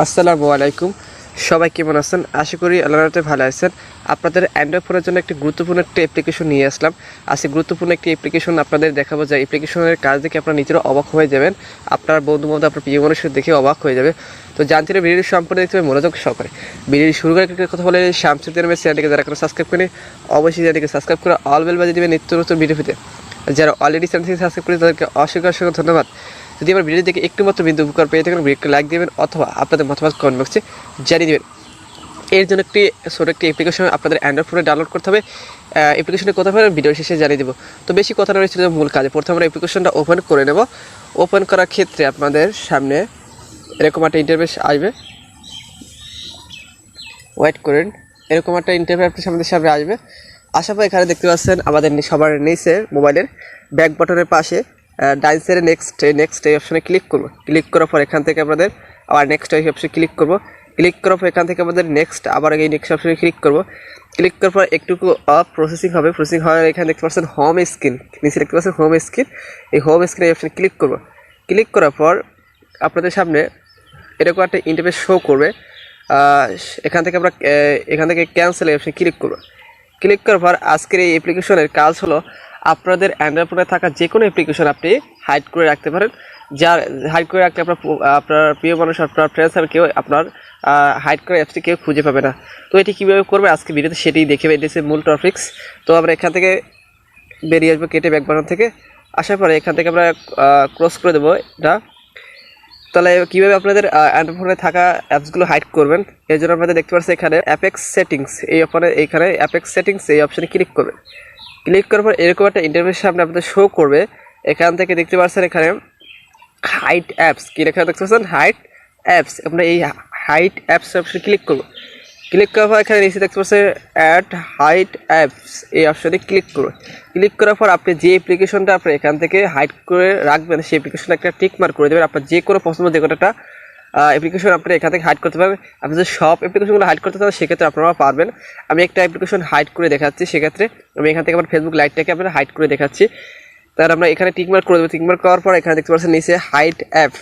আসসালামু আলাইকুম। সবাই কেমন আছেন? আশা করি আল্লাহর রহমতে ভালো আছেন। আপনাদের অ্যান্ড্রয়েড ফোনের জন্য একটি গুরুত্বপূর্ণ একটি অ্যাপ্লিকেশন নিয়ে আসলাম। আজকে গুরুত্বপূর্ণ একটি অ্যাপ্লিকেশন আপনাদের দেখাবো, যে অ্যাপ্লিকেশনের কাজ দেখে আপনারা নিজেরা অবাক হয়ে যাবেন, আপনার বন্ধু-বান্ধব, আপনার প্রিয় মানুষের দেখে অবাক হয়ে যাবে। তো জানতে হলে ভিডিওটি সম্পূর্ণ দেখতে হবে মনোযোগ সহকারে। ভিডিওটি শুরু করে কথা বলে শামসুদ্দিন চ্যানেলটিকে যারা এখনো সাবস্ক্রাইব করেনি অবশ্যই চ্যানেলটিকে সাবস্ক্রাইব করে অল বেল বাজিয়ে দেবেন নিত্য নতুন ভিডিও পেতে। যারা অলরেডি চ্যানেলটিকে সাবস্ক্রাইব করে তাদেরকে অসংখ্য ধন্যবাদ। যদি আমার ভিডিও দেখে একটু মাত্র বিন্দু উপকার পেয়ে থাকেন ভিডিওকে লাইক দেবেন অথবা আপনাদের মতামত কমেন্ট বক্সে জানিয়ে দেবেন। এর জন্য ছোটো একটি অ্যাপ্লিকেশন আপনাদের অ্যান্ড্রয়েড ফোনে ডাউনলোড করতে হবে। অ্যাপ্লিকেশনে কোথায় পাবেন ভিডিও শেষে জানিয়ে দেবো। তো বেশি কথা নয়, ছিল মূল কাজে। প্রথমে আমরা অ্যাপ্লিকেশনটা ওপেন করে নেব। ওপেন করার ক্ষেত্রে আপনাদের সামনে এরকম একটা ইন্টারফেস আসবে, ওয়েট করেন। এরকম একটা ইন্টারফেস আপনার সামনে আসবে। আসার পর এখানে দেখতে পাচ্ছেন আমাদের সবার নিচে মোবাইলের ব্যাক বাটনের পাশে ডাইন সাইডে নেক্সট এই অপশনে ক্লিক করব। ক্লিক করার পর এখান থেকে আমাদের আবার নেক্সট এই অপশনে ক্লিক করব। ক্লিক করার পর এখান থেকে আমাদের নেক্সট আবার এই নেক্সট অপশনে ক্লিক করব। ক্লিক করার পর একটুকু প্রসেসিং হবে। প্রসেসিং হওয়ার এখানে দেখতে পাচ্ছেন হোম স্ক্রিন, নিচে দেখতে পাচ্ছেন হোম স্ক্রিন। এই হোম স্ক্রিনে এই অপশনে ক্লিক করব। ক্লিক করার পর আপনাদের সামনে এরকম একটা ইন্টারফেস শো করবে। এখান থেকে ক্যান্সেল এই অপশনে ক্লিক করব। ক্লিক করার পর আজকের এই অ্যাপ্লিকেশনের কাজ হলো আপনাদের অ্যান্ড্রয়েড ফোনে থাকা যে কোনো অ্যাপ্লিকেশন আপনি হাইড করে রাখতে পারেন। যার হাইড করে রাখলে আপনার প্রিয় মানুষ, আপনার ফ্রেন্ডস আর কেউ আপনার হাইড করে অ্যাপসটি কেউ খুঁজে পাবে না। তো এটি কীভাবে করবে আজকে ভিডিওতে সেটাই দেখে এসে মূল টপিক্স। তো আমরা এখান থেকে বেরিয়ে আসবো কেটে ব্যাক বাটন থেকে। আসার পরে এখান থেকে আমরা ক্রস করে দেবো এটা। তাহলে কীভাবে আপনাদের অ্যান্ড্রয়েড ফোনে থাকা অ্যাপসগুলো হাইড করবেন, এর জন্য আপনাদের দেখতে পাচ্ছেন এখানে অ্যাপেক্স সেটিংস এইখানে অ্যাপেক্স সেটিংস এই অপশানে ক্লিক করবে। ক্লিক করার পর এরকম একটা ইন্টারফেস সামনে আপনাদের শো করবে। এখান থেকে দেখতে পাচ্ছেন এখানে হাইড অ্যাপস, কি লেখা দেখতে পাচ্ছেন হাইড অ্যাপস। আপনার এই হাইড অ্যাপস অপশানে ক্লিক করবো। ক্লিক করার পর এখানে নিচে দেখতে পাচ্ছেন অ্যাড হাইড অ্যাপস এই অপশানে ক্লিক করবে। ক্লিক করার পর আপনি যে অ্যাপ্লিকেশনটা আপনি এখান থেকে হাইড করে রাখবেন সেই অ্যাপ্লিকেশনটা একটা টিক মার্ক করে দেবেন। আপনার যে কোনো পছন্দ যে কোনো একটা অ্যাপ্লিকেশন আপনি এখান থেকে হাইড করতে পারবেন। আপনি যদি সব অ্যাপ্লিকেশনগুলো হাইড করতে চান সেক্ষেত্রে আপনারা পারবেন। আমি একটা অ্যাপ্লিকেশন হাইড করে দেখাচ্ছি। সেক্ষেত্রে আমি এখান থেকে আমার ফেসবুক লাইটটাকে আপনারা হাইড করে দেখাচ্ছি। তাহলে আমরা এখানে টিক মার্ক করে দেবো। টিক মার্ক করার পর এখানে দেখতে পাচ্ছেন নিচে হাইড অ্যাপ,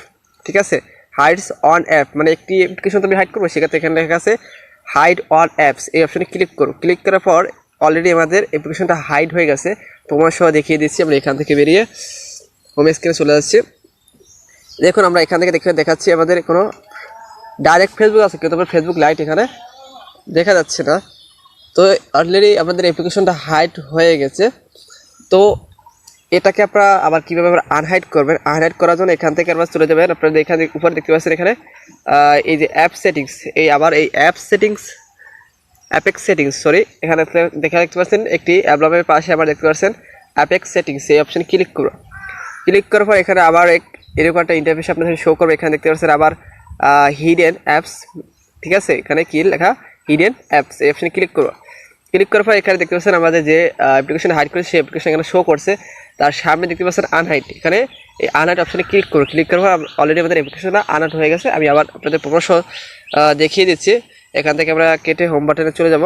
ঠিক আছে, হাইডস অন অ্যাপ, মানে একটি অ্যাপ্লিকেশন তুমি হাইড করবো সেক্ষেত্রে এখানে লেখা আছে হাইড অন অ্যাপস এই অপশানে ক্লিক করো। ক্লিক করার পর অলরেডি আমাদের অ্যাপ্লিকেশনটা হাইড হয়ে গেছে। তোমার সহ দেখিয়ে দিচ্ছি। আমরা এখান থেকে বেরিয়ে হোম স্ক্রিনে চলে যাচ্ছি। দেখুন আমরা এখান থেকে দেখাচ্ছি আমাদের কোনো ডাইরেক্ট ফেসবুক আছে, কিন্তু আমার ফেসবুক লাইট এখানে দেখা যাচ্ছে না। তো অলরেডি আমাদের অ্যাপ্লিকেশনটা হাইড হয়ে গেছে। তো এটাকে আপনারা আবার কীভাবে আমরা আনহাইড করবেন, আনহাইড করার জন্য এখান থেকে আবার চলে যাবেন। আপনারা এখানে উপরে দেখতে পাচ্ছেন এখানে এই যে অ্যাপ সেটিংস, এই অ্যাপেক্স সেটিংস এখানে দেখতে পাচ্ছেন একটি অ্যালবামের পাশে আবার দেখতে পাচ্ছেন অ্যাপেক্স সেটিংস এই অপশানে ক্লিক করো। ক্লিক করার পর এখানে আবার এরকম একটা ইন্টারফেস আপনাদের শো করবে। এখানে দেখতে পাচ্ছেন আবার হিডেন অ্যাপস, ঠিক আছে, এখানে কি লেখা হিডেন অ্যাপস এই অপশানে ক্লিক করো। ক্লিক করার পর এখানে দেখতে পাচ্ছেন আমাদের যে অ্যাপ্লিকেশন হাইড করেছে সেই অ্যাপ্লিকেশন এখানে শো করছে। তার সামনে দেখতে পাচ্ছেন আনহাইড, এখানে এই আনহাইড অপশানে ক্লিক করো। ক্লিক করার পর অলরেডি আমাদের অ্যাপ্লিকেশনটা আনহাইড হয়ে গেছে। আমি আবার আপনাদের প্রমাণ দেখিয়ে দিচ্ছি। এখান থেকে আমরা কেটে হোম বাটনে চলে যাব।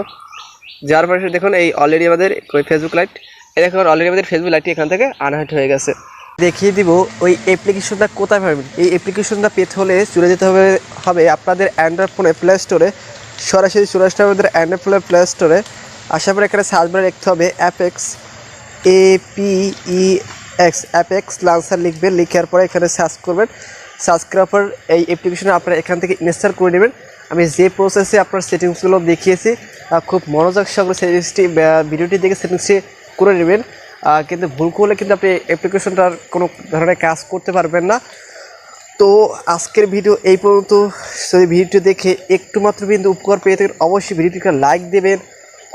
যার পরে দেখুন এই অলরেডি আমাদের ওই ফেসবুক লাইট, এই দেখুন অলরেডি আমাদের ফেসবুক লাইটটি এখান থেকে আনহাইড হয়ে গেছে। দেখিয়ে দিব ওই অ্যাপ্লিকেশনটা কোথায় পাবেন। এই অ্যাপ্লিকেশনটা পেতে হলে চলে যেতে হবে আপনাদের অ্যান্ড্রয়েড ফোনে প্লে স্টোরে। সরাসরি চলে আসতে হবে আমাদের অ্যান্ড্রয়েড ফোনের প্লে স্টোরে। আসার পরে এখানে সার্চ বারে লিখতে হবে অ্যাপেক্স, APEX অ্যাপেক্স লাঞ্চার লিখবেন। লিখার পরে এখানে সার্চ করবেন। সার্চ করার পর এই অ্যাপ্লিকেশনে আপনারা এখান থেকে ইনস্টল করে নেবেন। আমি যে প্রসেসে আপনার সেটিংসগুলো দেখিয়েছি খুব মনোযোগ সহকারে সেটিংসটি ভিডিওটি দেখে সেটিংসটি করে নেবেন। কিন্তু ভুল করলে কিন্তু আপনি অ্যাপ্লিকেশনটার কোনো ধরনের কাজ করতে পারবেন না। তো আজকের ভিডিও এই পর্যন্ত। যদি ভিডিওটি দেখে একটু মাত্র কিন্তু উপকার পেয়ে থাকেন অবশ্যই ভিডিওটিকে লাইক দেবেন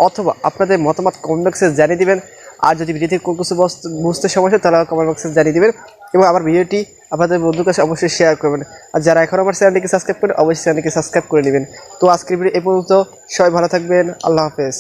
অথবা আপনাদের মতামত কমেন্ট বক্সে জানিয়ে দেবেন। আর যদি ভিডিও থেকে কোনো কিছু বুঝতে সমস্যা তাহলে কমেন্ট বক্সে জানিয়ে দেবেন এবং আমার ভিডিওটি আপনাদের বন্ধুর কাছে অবশ্যই শেয়ার করবেন। আর যারা এখন আমার চ্যানেলটিকে সাবস্ক্রাইব করেন অবশ্যই চ্যানেলটিকে সাবস্ক্রাইব করে নেবেন। তো আজকের ভিডিও এই পর্যন্ত। সবাই ভালো থাকবেন। আল্লাহ হাফেজ।